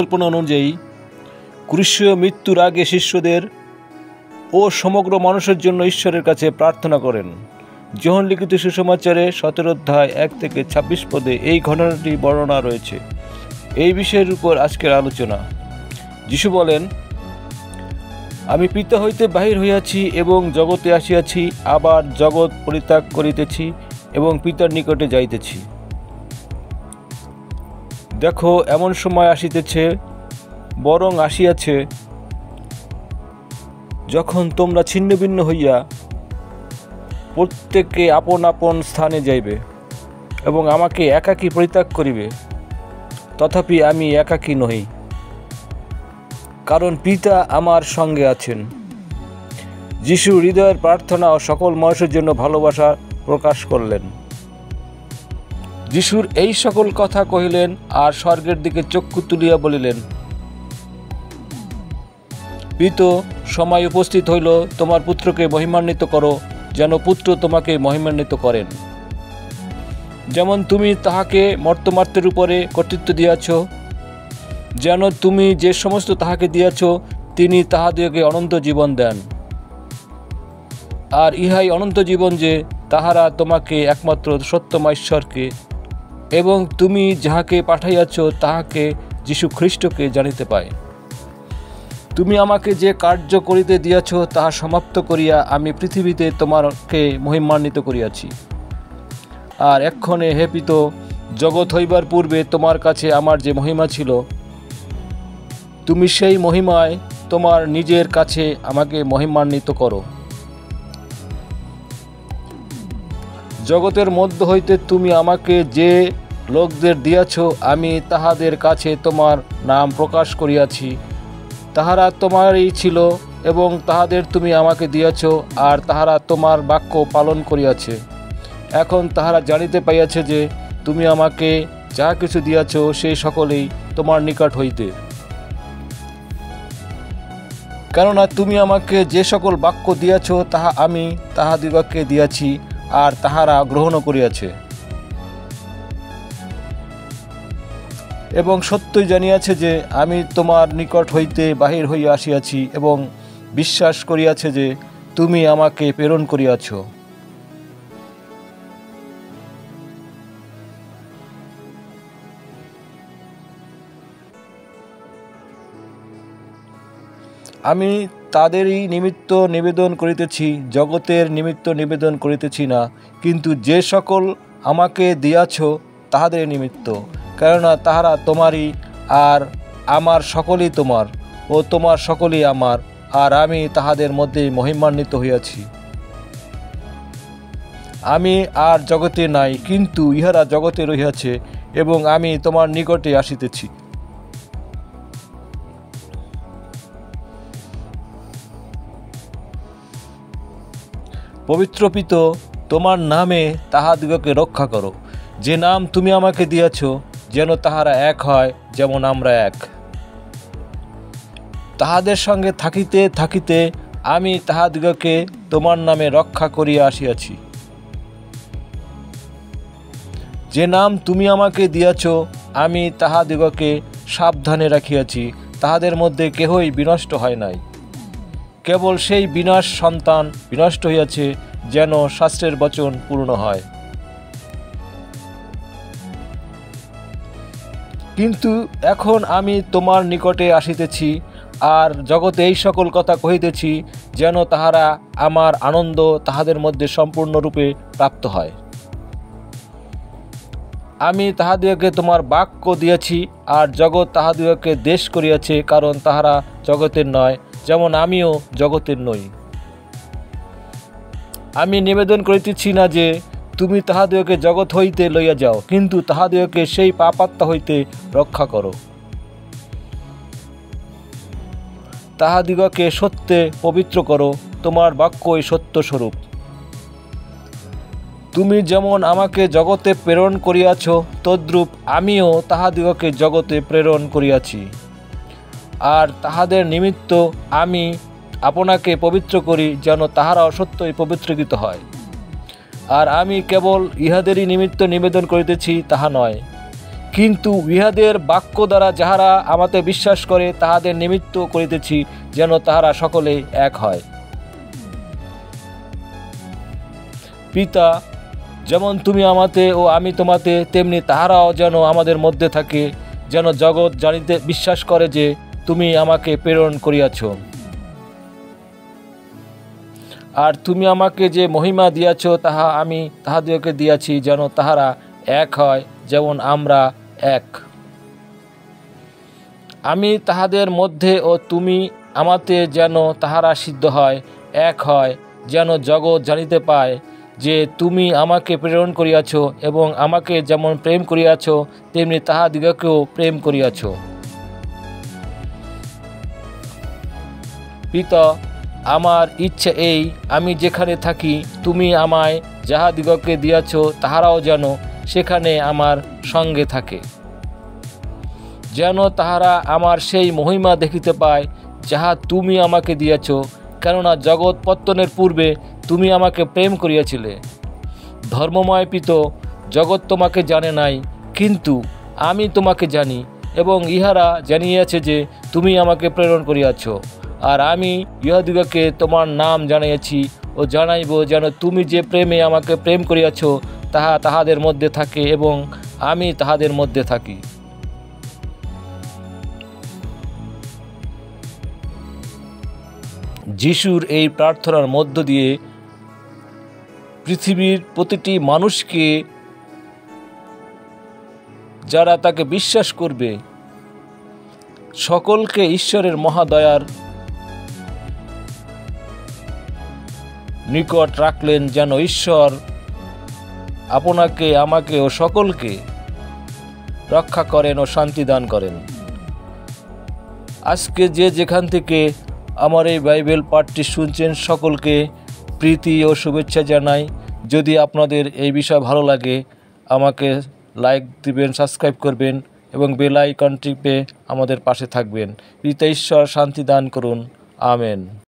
কল্পনা অনুযায়ী ক্রুশীয় মৃত্যুর আগে শিষ্যদের ও সমগ্র মানুষের জন্য ঈশ্বরের কাছে প্রার্থনা করেন। যোহন লিখিত সুসমাচারে 17 অধ্যায় 1 থেকে 26 পদে এই ঘটনাটি বর্ণনা রয়েছে। এই বিষয়ের উপর আজকের আলোচনা। যিশু বলেন, আমি পিতা হইতে বাহির হইয়াছি এবং জগতে আসিয়াছি, আবার জগৎ পরিত্যাগ করিতেছি এবং পিতার নিকটে যাইতেছি। দেখো, এমন সময় আসিতেছে, বরং আসিয়াছে, যখন তোমরা ছিন্ন ভিন্ন হইয়া প্রত্যেকে আপন আপন স্থানে যাইবে এবং আমাকে একাকী পরিত্যাগ করিবে। তথাপি আমি একাকী নহি, কারণ পিতা আমার সঙ্গে আছেন। যিশু হৃদয়ের প্রার্থনা ও সকল মানুষের জন্য ভালোবাসা প্রকাশ করলেন। যিশুর এই সকল কথা কহিলেন আর স্বর্গের দিকে চক্ষু তুলিয়া বলিলেন, পিতা, সময় উপস্থিত হইল, তোমার পুত্রকে মহিমান্বিত করো, যেন পুত্র তোমাকে মহিমান্বিত করেন। যেমন তুমি তাহাকে মর্ত্যমার্তের উপরে কর্তৃত্ব দিয়াছ, যেন তুমি যে সমস্ত তাহাকে দিয়াছ, তিনি তাহাদিগকে অনন্ত জীবন দেন। আর ইহাই অনন্ত জীবন, যে তাহারা তোমাকে একমাত্র সত্যমা ঈশ্বরকে এবং তুমি যাহাকে পাঠাইয়াছ তাহাকে যীশু খ্রিস্টকে জানিতে পায়। তুমি আমাকে যে কার্য করিতে দিয়াছ তাহা সমাপ্ত করিয়া আমি পৃথিবীতে তোমাকে মহিমান্বিত করিয়াছি। আর এক্ষণে হে পিতা, জগৎ হইবার পূর্বে তোমার কাছে আমার যে মহিমা ছিল, তুমি সেই মহিমায় তোমার নিজের কাছে আমাকে মহিমান্বিত করো। জগতের মধ্য হইতে তুমি আমাকে যে লোকদের দিয়াছ, আমি তাহাদের কাছে তোমার নাম প্রকাশ করিয়াছি। তাহারা তোমারই ছিল এবং তাহাদের তুমি আমাকে দিয়াছ, আর তাহারা তোমার বাক্য পালন করিয়াছে। এখন তাহারা জানিতে পাইয়াছে যে তুমি আমাকে যাহা কিছু দিয়াছ, সেই সকলেই তোমার নিকট হইতে। কেননা তুমি আমাকে যে সকল বাক্য দিয়াছ তাহা আমি তাহাদিগকে দিয়াছি, আর তাহারা গ্রহণ করিয়াছে এবং সত্যই জানিয়াছে যে আমি তোমার নিকট হইতে বাহির হইয়া আসিয়াছি, এবং বিশ্বাস করিয়াছে যে তুমি আমাকে প্রেরণ করিয়াছ। আমি তাদেরই নিমিত্ত নিবেদন করিতেছি, জগতের নিমিত্ত নিবেদন করিতেছি না, কিন্তু যে সকল আমাকে দিয়াছ তাহাদের নিমিত্ত। কেননা তাহারা তোমারই, আর আমার সকলেই তোমার, ও তোমার সকলেই আমার, আর আমি তাহাদের মধ্যে মহিমান্বিত হইয়াছি। আমি আর জগতে নাই, কিন্তু ইহারা জগতে রহিয়াছে, এবং আমি তোমার নিকটে আসিতেছি। পবিত্র পিতা, তোমার নামে তাহাদিগকে রক্ষা করো, যে নাম তুমি আমাকে দিয়াছ, যেন তাহারা এক হয় যেমন আমরা এক। তাহাদের সঙ্গে থাকিতে থাকিতে আমি তাহাদিগকে তোমার নামে রক্ষা করিয়া আসিয়াছি। যে নাম তুমি আমাকে দিয়াছ, আমি তাহাদিগকে সাবধানে রাখিয়াছি, তাহাদের মধ্যে কেহই বিনষ্ট হয় নাই। কেবল সেই বিনাশ সন্তান বিনষ্ট হইয়াছে, যেন শাস্ত্রের বচন পূর্ণ হয়। কিন্তু এখন আমি তোমার নিকটে আসিতেছি, আর জগতে এই সকল কথা কহিতেছি, যেন তাহারা আমার আনন্দ তাহাদের মধ্যে সম্পূর্ণরূপে প্রাপ্ত হয়। আমি তাহাদিগকে তোমার বাক্য দিয়াছি, আর জগৎ তাহাদিগকে দেশ করিয়াছে, কারণ তাহারা জগতের নয়, যেমন আমিও জগতের নই। আমি নিবেদন করিতেছি না যে তুমি তাহাদিগকে জগৎ হইতে লইয়া যাও, কিন্তু তাহাদিগকে সেই পাপাত্মা হইতে রক্ষা করো। তাহাদিগকে সত্যে পবিত্র করো, তোমার বাক্যই সত্যস্বরূপ। তুমি যেমন আমাকে জগতে প্রেরণ করিয়াছ, তদ্রূপ আমিও তাহাদিগকে জগতে প্রেরণ করিয়াছি। আর তাহাদের নিমিত্ত আমি আপনাকে পবিত্র করি, যেন তাহারা সত্যই পবিত্রকৃত হয়। আর আমি কেবল ইহাদেরই নিমিত্ত নিবেদন করিতেছি তাহা নয়, কিন্তু ইহাদের বাক্য দ্বারা যাহারা আমাতে বিশ্বাস করে তাহাদের নিমিত্ত করিতেছি, যেন তাহারা সকলে এক হয়। পিতা, যেমন তুমি আমাতে ও আমি তোমাতে, তেমনি তাহারাও যেন আমাদের মধ্যে থাকে, যেন জগৎ জানিতে বিশ্বাস করে যে তুমি আমাকে প্রেরণ করিয়াছ। আর তুমি আমাকে যে মহিমা দিয়াছ, তাহা আমি তাহাদিগকে দিয়াছি, যেন তাহারা এক হয়, যেমন আমরা এক। আমি তাহাদের মধ্যে ও তুমি আমাতে, যেন তাহারা সিদ্ধ হয়, এক হয়, যেন জগৎ জানিতে পায় যে তুমি আমাকে প্রেরণ করিয়াছ, এবং আমাকে যেমন প্রেম করিয়াছ, তেমনি তাহাদিগকেও প্রেম করিয়াছ। পিতা, আমার ইচ্ছা এই, আমি যেখানে থাকি তুমি আমায় যাহাদিগকে দিয়াছ, তাহারাও যেন সেখানে আমার সঙ্গে থাকে, যেন তাহারা আমার সেই মহিমা দেখিতে পায় যাহা তুমি আমাকে দিয়াছ। কেননা জগৎ পত্তনের পূর্বে তুমি আমাকে প্রেম করিয়াছিলে। ধর্মময় পিত, জগৎ তোমাকে জানে নাই, কিন্তু আমি তোমাকে জানি, এবং ইহারা জানিয়াছে যে তুমি আমাকে প্রেরণ করিয়াছ। আর আমি ইহাদিগকে তোমার নাম জানাইয়াছি ও জানাইব, যেন তুমি যে প্রেমে আমাকে প্রেম করিয়াছ তাহা তাহাদের মধ্যে থাকে, এবং আমি তাহাদের মধ্যে থাকি। যিশুর এই প্রার্থনার মধ্য দিয়ে পৃথিবীর প্রতিটি মানুষকে, যারা তাকে বিশ্বাস করবে, সকলকে ঈশ্বরের মহাদয়ার নিকট রাখলেন, যেন ঈশ্বর আপনাকে, আমাকে ও সকলকে রক্ষা করেন ও শান্তি দান করেন। আজকে যে যেখান থেকে আমার এই বাইবেল পাঠটি শুনছেন, সকলকে প্রীতি ও শুভেচ্ছা জানাই। যদি আপনাদের এই বিষয় ভালো লাগে, আমাকে লাইক দিবেন, সাবস্ক্রাইব করবেন এবং বেল আইকন টিপে আমাদের পাশে থাকবেন। পিতা ঈশ্বর শান্তি দান করুন। আমেন।